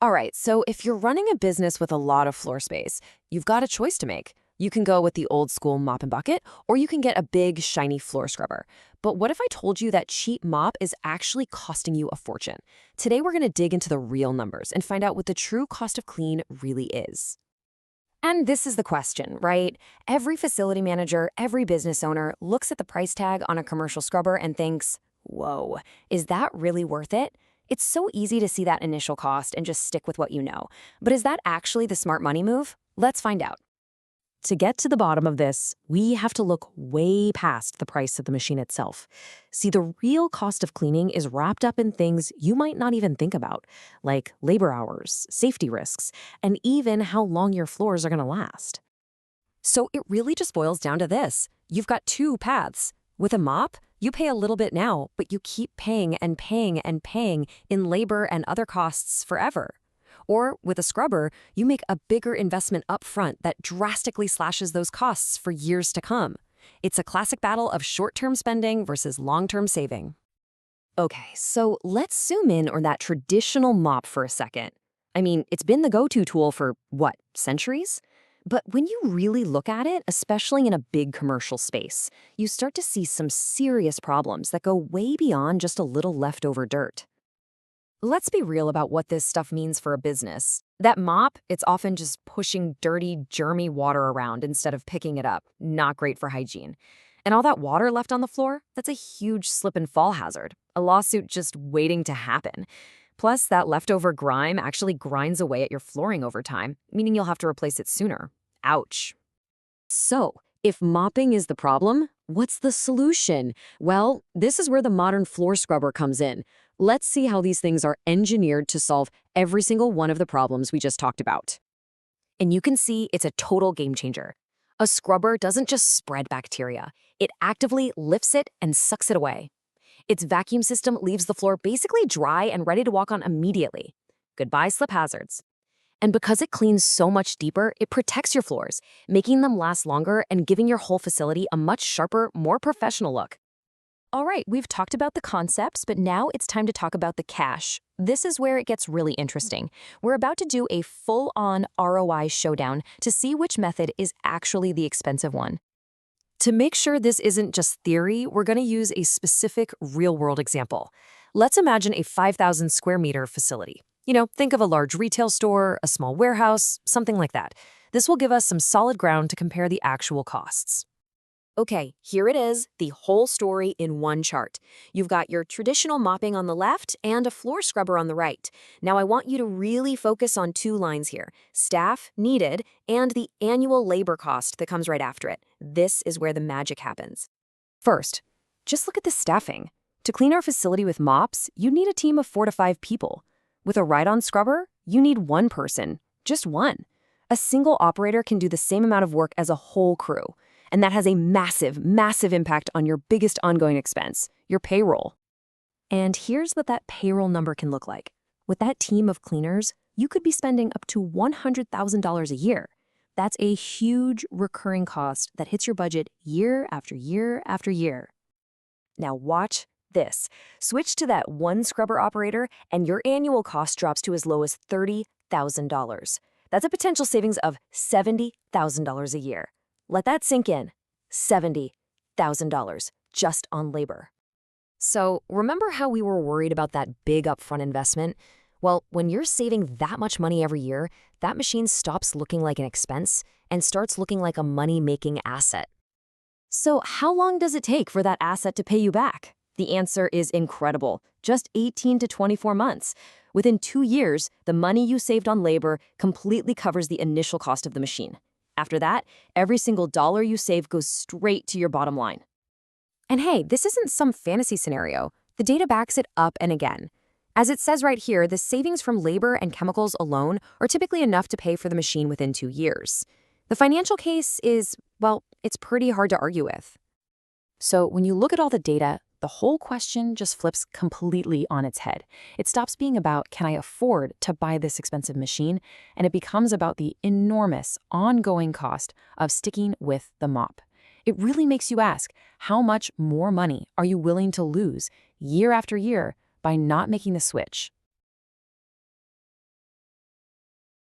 All right, so if you're running a business with a lot of floor space, you've got a choice to make. You can go with the old school mop and bucket, or you can get a big, shiny floor scrubber. But what if I told you that cheap mop is actually costing you a fortune? Today, we're going to dig into the real numbers and find out what the true cost of clean really is. And this is the question, right? Every facility manager, every business owner looks at the price tag on a commercial scrubber and thinks, whoa, is that really worth it? It's so easy to see that initial cost and just stick with what you know. But is that actually the smart money move? Let's find out. To get to the bottom of this, we have to look way past the price of the machine itself. See, the real cost of cleaning is wrapped up in things you might not even think about, like labor hours, safety risks, and even how long your floors are going to last. So it really just boils down to this. You've got two paths. With a mop, you pay a little bit now, but you keep paying and paying and paying in labor and other costs forever. Or with a scrubber, you make a bigger investment up front that drastically slashes those costs for years to come. It's a classic battle of short-term spending versus long-term saving. Okay, so let's zoom in on that traditional mop for a second. I mean, it's been the go-to tool for, what, centuries? But when you really look at it, especially in a big commercial space, you start to see some serious problems that go way beyond just a little leftover dirt. Let's be real about what this stuff means for a business. That mop, it's often just pushing dirty, germy water around instead of picking it up. Not great for hygiene. And all that water left on the floor, that's a huge slip and fall hazard. A lawsuit just waiting to happen. Plus, that leftover grime actually grinds away at your flooring over time, meaning you'll have to replace it sooner. Ouch. So, if mopping is the problem, what's the solution? Well, this is where the modern floor scrubber comes in. Let's see how these things are engineered to solve every single one of the problems we just talked about. And you can see it's a total game changer. A scrubber doesn't just spread bacteria. It actively lifts it and sucks it away. Its vacuum system leaves the floor basically dry and ready to walk on immediately. Goodbye slip hazards. And because it cleans so much deeper, it protects your floors, making them last longer and giving your whole facility a much sharper, more professional look. All right, we've talked about the concepts, but now it's time to talk about the cash. This is where it gets really interesting. We're about to do a full-on ROI showdown to see which method is actually the expensive one. To make sure this isn't just theory, we're going to use a specific real-world example. Let's imagine a 5,000 square meter facility. Think of a large retail store, a small warehouse, something like that. This will give us some solid ground to compare the actual costs. Okay, here it is, the whole story in one chart. You've got your traditional mopping on the left and a floor scrubber on the right. Now I want you to really focus on two lines here, staff needed and the annual labor cost that comes right after it. This is where the magic happens. First, just look at the staffing. To clean our facility with mops, you need a team of 4 to 5 people. With a ride-on scrubber, you need one person, just one. A single operator can do the same amount of work as a whole crew. And that has a massive, massive impact on your biggest ongoing expense, your payroll. And here's what that payroll number can look like. With that team of cleaners, you could be spending up to $100,000 a year. That's a huge recurring cost that hits your budget year after year after year. Now watch this. Switch to that one scrubber operator, and your annual cost drops to as low as $30,000. That's a potential savings of $70,000 a year. Let that sink in. $70,000 just on labor. So remember how we were worried about that big upfront investment? Well, when you're saving that much money every year, that machine stops looking like an expense and starts looking like a money-making asset. So how long does it take for that asset to pay you back? The answer is incredible, just 18 to 24 months. Within 2 years, the money you saved on labor completely covers the initial cost of the machine. After that, every single dollar you save goes straight to your bottom line. And hey, this isn't some fantasy scenario. The data backs it up and again. As it says right here, the savings from labor and chemicals alone are typically enough to pay for the machine within 2 years. The financial case is, well, it's pretty hard to argue with. So when you look at all the data, the whole question just flips completely on its head. It stops being about, can I afford to buy this expensive machine? And it becomes about the enormous, ongoing cost of sticking with the mop. It really makes you ask, how much more money are you willing to lose year after year by not making the switch?